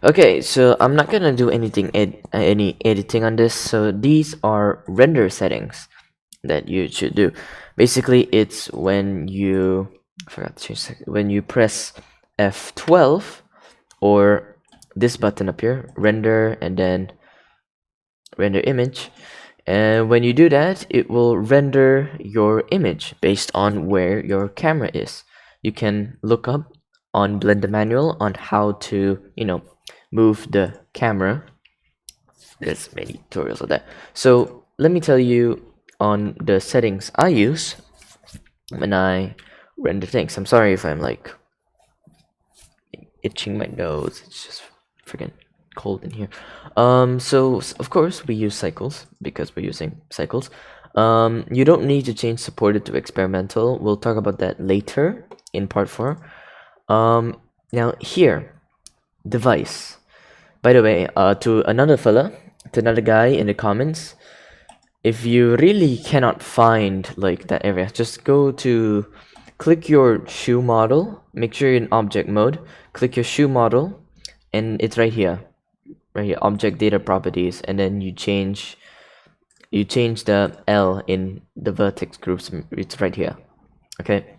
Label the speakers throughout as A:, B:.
A: Okay, so I'm not gonna do any editing on this. So these are render settings that you should do. Basically, it's when you I forgot to change when you press F12 or this button up here, render, and then render image. And when you do that, it will render your image based on where your camera is. You can look up on Blender Manual on how to, move the camera. There's many tutorials of that. So let me tell you on the settings I use when I render things. I'm sorry if I'm like itching my nose. It's just freaking cold in here. So of course we use cycles because we're using cycles. You don't need to change supported to experimental. We'll talk about that later in part 4. Now here, device. By the way, to another guy in the comments, if you really cannot find like that area, just click your shoe model, make sure you're in object mode, click your shoe model, and it's right here, object data properties, and then you change the L in the vertex groups. It's right here, okay,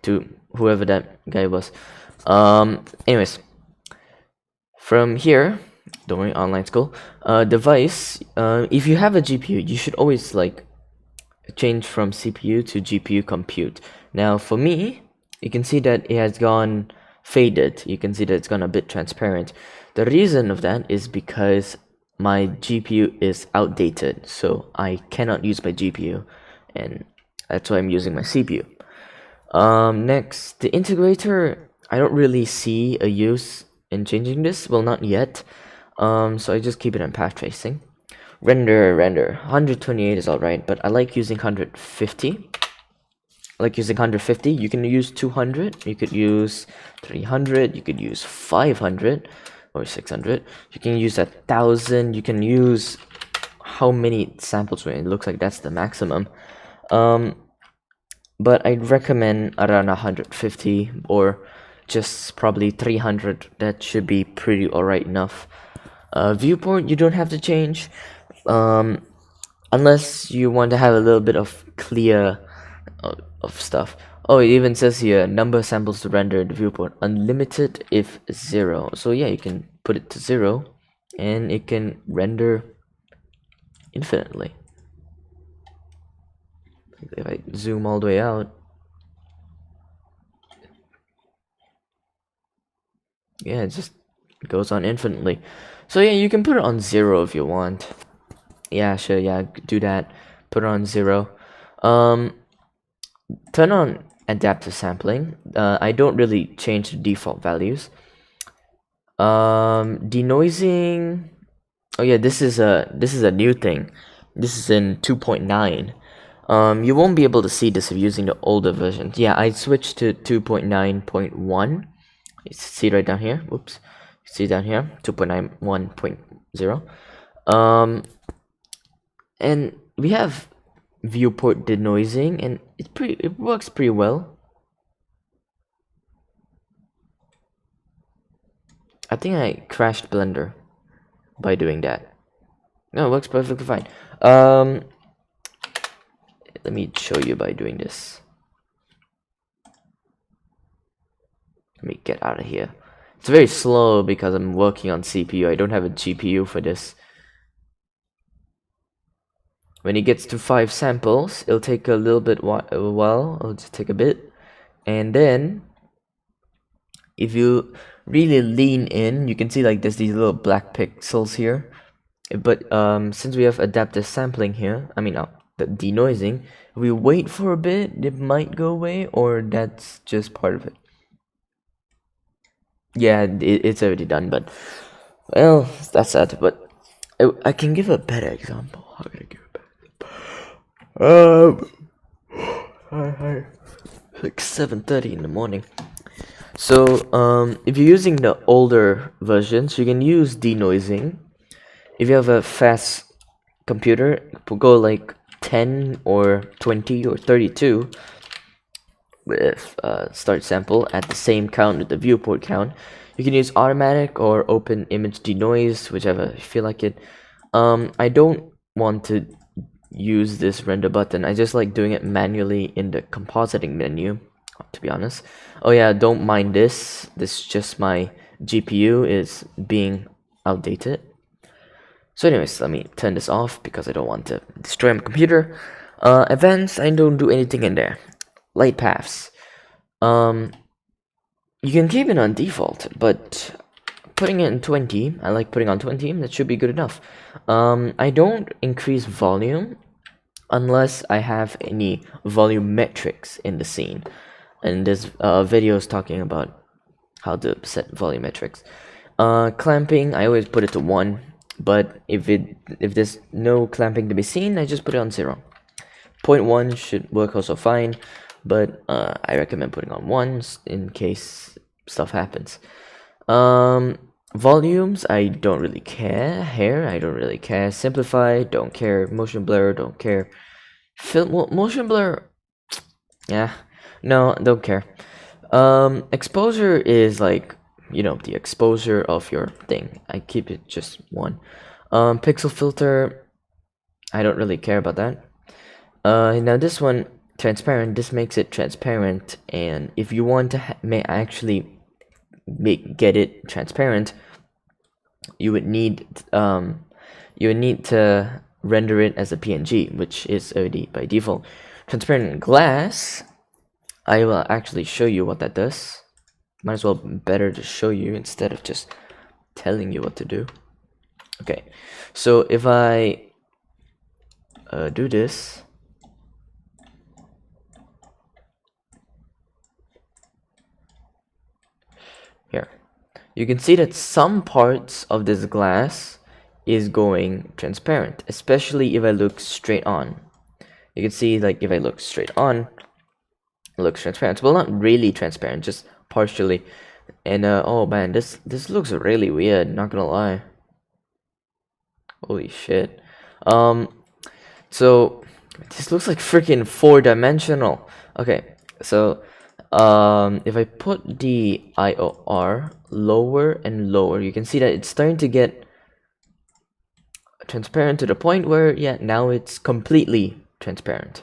A: to whoever that guy was. Anyways, from here, don't worry, online school. Device. If you have a GPU, you should always like change from CPU to GPU compute. Now, for me, you can see that it has gone faded. You can see that it's gone a bit transparent. The reason of that is because my GPU is outdated, so I cannot use my GPU, and that's why I'm using my CPU. Next, the integrator. I don't really see a use in changing this. Well, not yet. So I just keep it on path tracing. Render 128 is alright, but I like using 150. You can use 200, you could use 300, you could use 500 or 600, you can use 1,000, you can use how many samples where it looks like that's the maximum. But I'd recommend around 150 or just probably 300. That should be pretty alright enough. Viewport you don't have to change, unless you want to have a little bit of clear of stuff. Oh, it even says here number of samples to render the viewport unlimited if 0. So yeah, you can put it to 0 and it can render infinitely. If I zoom all the way out, yeah, it just goes on infinitely. So yeah, you can put it on 0 if you want. Yeah, sure, yeah, do that. Put it on 0. Turn on adaptive sampling. I don't really change the default values. Denoising. Oh yeah, this is a new thing. This is in 2.9. You won't be able to see this if using the older version. Yeah, I switched to 2.9.1. You see right down here. Whoops. See down here, 2.91.0. And we have viewport denoising, and it works pretty well. I think I crashed Blender by doing that. No, it works perfectly fine. Let me show you by doing this. Let me get out of here. It's very slow because I'm working on CPU. I don't have a GPU for this. When it gets to 5 samples, it'll take a little bit while. It'll just take a bit, and then if you really lean in, you can see like there's these little black pixels here. But since we have adaptive sampling here, the denoising, if we wait for a bit, it might go away, or that's just part of it. Yeah, it's already done, but well, that's sad. But I can give a better example. How can I give a better? Like 7:30 in the morning. So if you're using the older versions, you can use denoising. If you have a fast computer, go like 10 or 20 or 32 with start sample at the same count with the viewport count. You can use automatic or open image denoise, whichever you feel like it. I don't want to use this render button. I just like doing it manually in the compositing menu, to be honest. Oh yeah, don't mind this. This is just my GPU is being outdated. So anyways, let me turn this off because I don't want to destroy my computer. Advanced, I don't do anything in there. Light paths. You can keep it on default, but putting it in 20, I like putting on 20, that should be good enough. I don't increase volume unless I have any volume metrics in the scene. And there's videos talking about how to set volumetrics. Clamping, I always put it to 1, but if there's no clamping to be seen, I just put it on 0. 0.1 should work also fine, but I recommend putting on 1 in case stuff happens. Volumes, I don't really care. Hair, I don't really care. Simplify, don't care. Motion blur, don't care. Motion blur, yeah, no, don't care. Exposure is like, you know, the exposure of your thing. I keep it just 1. Pixel filter, I don't really care about that. Now this one, transparent, this makes it transparent, and if you want to actually get it transparent, you would need to render it as a PNG, which is already by default. Transparent glass, I will actually show you what that does. Might as well better to show you instead of just telling you what to do. Okay, so if I do this, here, you can see that some parts of this glass is going transparent, especially if I look straight on. You can see, like, if I look straight on, it looks transparent. Well, not really transparent, just partially. And oh man, this looks really weird, not gonna lie. Holy shit. So this looks like freaking 4-dimensional. Okay, so if I put the IOR lower and lower, you can see that it's starting to get transparent to the point where, yeah, now it's completely transparent.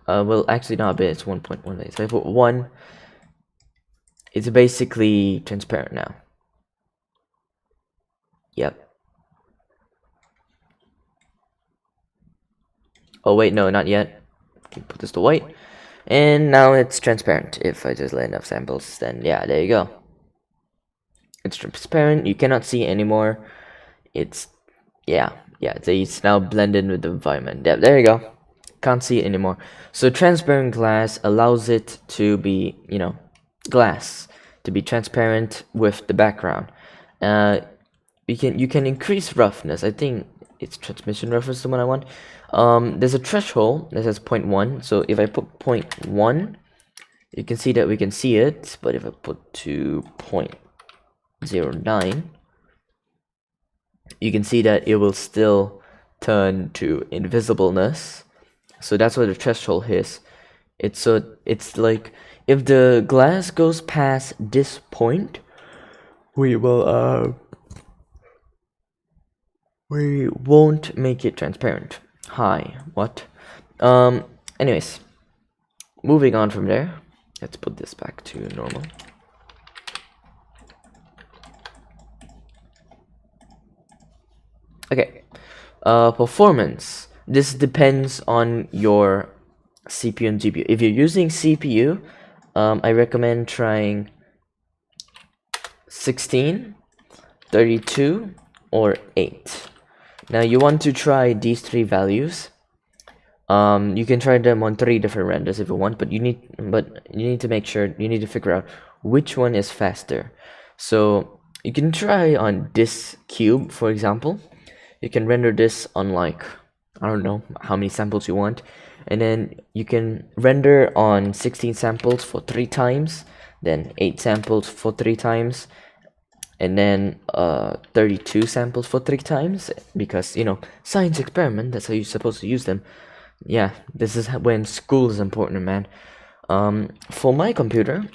A: Well, actually not a bit, it's 1.1. So if I put 1, it's basically transparent now. Yep. Oh wait, no, not yet. Okay, put this to white. And now it's transparent. If I just lay enough samples, then yeah, there you go. It's transparent, you cannot see it anymore. It's, yeah, it's now blended with the environment. Yeah, there you go. Can't see it anymore. So transparent glass allows it to be, you know, glass, to be transparent with the background. You can increase roughness. I think it's transmission roughness the one I want. There's a threshold that says 0.1. So if I put 0.1, you can see that we can see it. But if I put to 0.09, you can see that it will still turn to invisibleness. So that's what the threshold is. It's like if the glass goes past this point, we won't make it transparent. Hi, what? Anyways, moving on from there, let's put this back to normal. Okay, performance. This depends on your CPU and GPU. If you're using CPU, I recommend trying 16, 32, or 8. Now you want to try these 3 values. You can try them on 3 different renders if you want, but you need to make sure, you need to figure out which one is faster. So you can try on this cube, for example. You can render this on, like, I don't know how many samples you want, and then you can render on 16 samples for 3 times, then 8 samples for 3 times, and then 32 samples for 3 times, because, you know, science experiment, that's how you're supposed to use them. Yeah, this is when school is important, man. For my computer,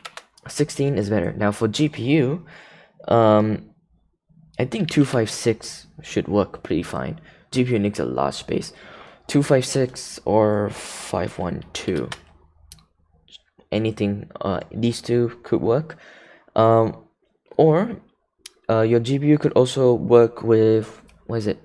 A: 16 is better. Now for GPU, I think 256 should work pretty fine. GPU needs a lot of space. 256 or 512. Anything, these two could work. Or your GPU could also work with, what is it?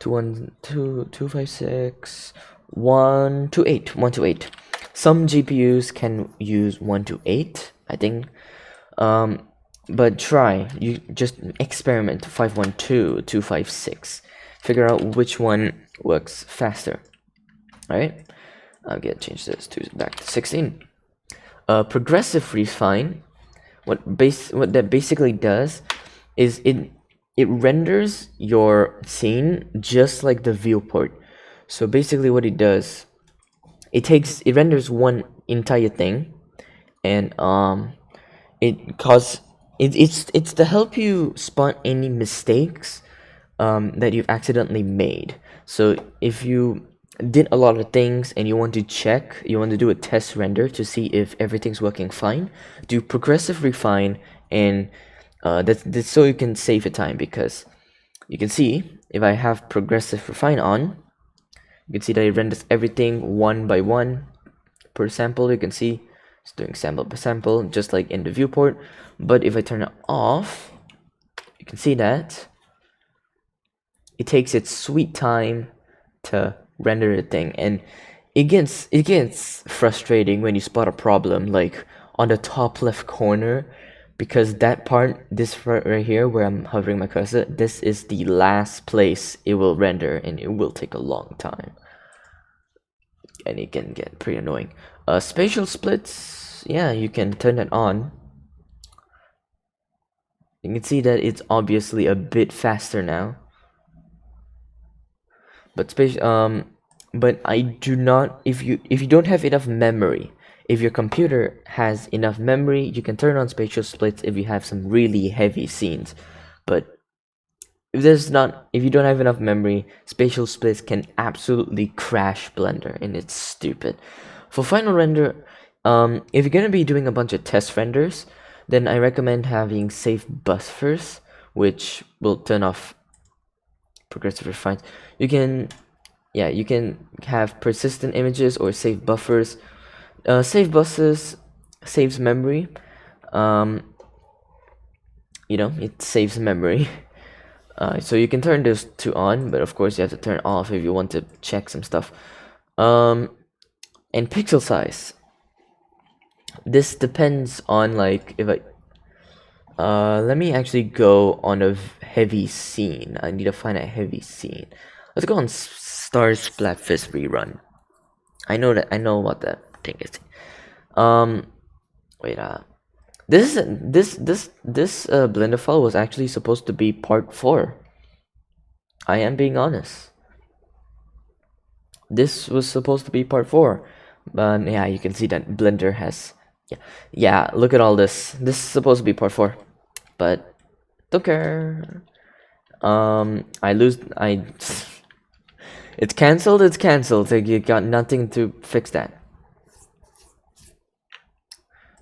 A: 212, 256, 128, 128. Some GPUs can use 128, I think. But try, you just experiment 512, 256. Figure out which one works faster. Alright, I'm gonna change this to back to 16. Progressive refine, what that basically does is it renders your scene just like the viewport. So basically what it does, it renders one entire thing, and it's to help you spot any mistakes that you've accidentally made. So if you did a lot of things and you want to do a test render to see if everything's working fine, do progressive refine, and that's so you can save your time, because you can see if I have progressive refine on, you can see that it renders everything one by one per sample. You can see it's doing sample by sample, just like in the viewport. But if I turn it off, you can see that it takes its sweet time to render the thing, and it gets frustrating when you spot a problem like on the top left corner, because that part, this right here where I'm hovering my cursor, this is the last place it will render, and it will take a long time, and it can get pretty annoying. Spatial splits, yeah, you can turn it on. You can see that it's obviously a bit faster now. But I do not, if you don't have enough memory, if your computer has enough memory, you can turn on spatial splits if you have some really heavy scenes. But if you don't have enough memory, spatial splits can absolutely crash Blender, and it's stupid. For final render, if you're gonna be doing a bunch of test renders, then I recommend having safe buffers, which will turn off progressive refines. You can have persistent images or safe buffers. Safe buffers saves memory. It saves memory. So you can turn those two on, but of course you have to turn off if you want to check some stuff. And pixel size. This depends on, like, if I let me actually go on a heavy scene. I need to find a heavy scene. Let's go on Star Splatfist rerun. I know what that thing is. Wait. This Blender file was actually supposed to be part 4. I am being honest. This was supposed to be part 4, but yeah, you can see that Blender has. Yeah. Look at all this. This is supposed to be part 4, but don't care. It's cancelled. It's cancelled. So you got nothing to fix that.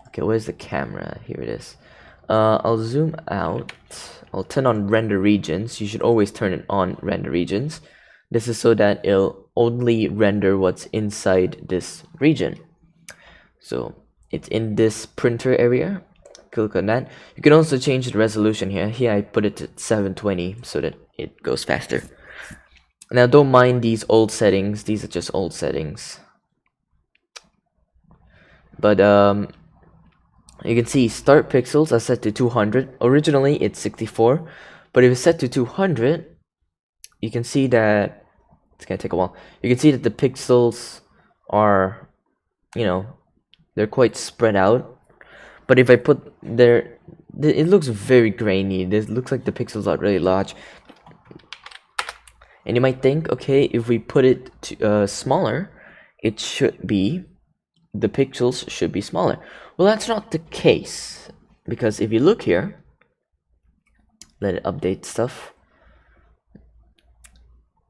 A: Okay, where's the camera? Here it is. I'll zoom out. I'll turn on render regions. You should always turn it on, render regions. This is so that it'll only render what's inside this region. So it's in this printer area. Click on that. You can also change the resolution here. Here I put it to 720 so that it goes faster. Now don't mind these old settings. These are just old settings. But you can see start pixels are set to 200. Originally it's 64, but if it's set to 200, you can see that it's gonna take a while. You can see that the pixels are, they're quite spread out. But if I put there, it looks very grainy. This looks like the pixels are really large. And you might think, okay, if we put it to, smaller, the pixels should be smaller. Well, that's not the case, because if you look here, let it update stuff.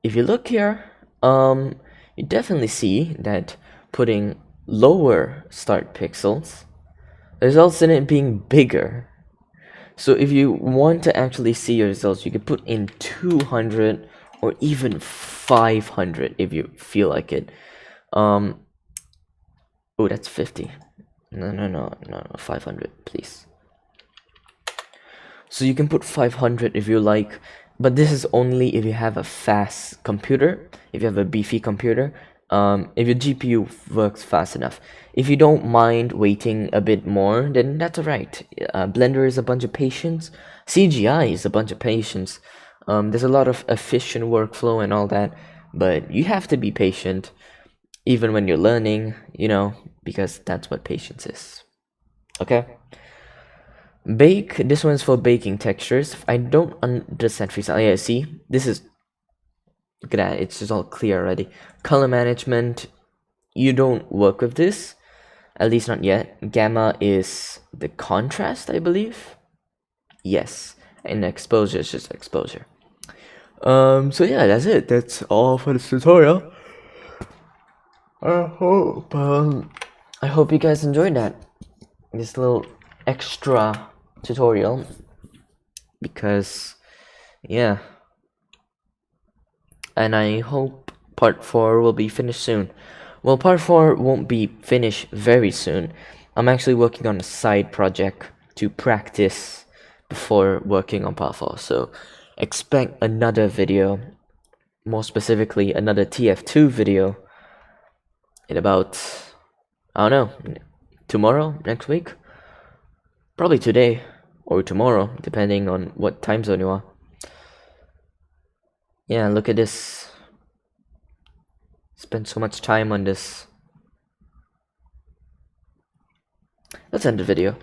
A: If you look here, you definitely see that putting lower start pixels, results in it being bigger. So if you want to actually see your results, you could put in 200 or even 500 if you feel like it. Oh, that's 50. No, 500, please. So you can put 500 if you like, but this is only if you have a fast computer, if you have a beefy computer, if your GPU works fast enough. If you don't mind waiting a bit more, then that's alright. Blender is a bunch of patience, CGI is a bunch of patience. There's a lot of efficient workflow and all that, but you have to be patient, even when you're learning, because that's what patience is. Okay? Bake, this one's for baking textures. I don't understand freestyle. Yeah, see, this is, look at that, it's just all clear already. Color management, you don't work with this, at least not yet. Gamma is the contrast, I believe. Yes, and exposure is just exposure. So yeah, that's it. That's all for this tutorial. I hope you guys enjoyed that. This little extra tutorial, because yeah, and I hope part 4 will be finished soon. Well, part 4 won't be finished very soon. I'm actually working on a side project to practice before working on part 4, so expect another video, more specifically another TF2 video, in about, I don't know, tomorrow, next week? Probably today or tomorrow, depending on what time zone you are. Yeah, look at this. Spent so much time on this. Let's end the video.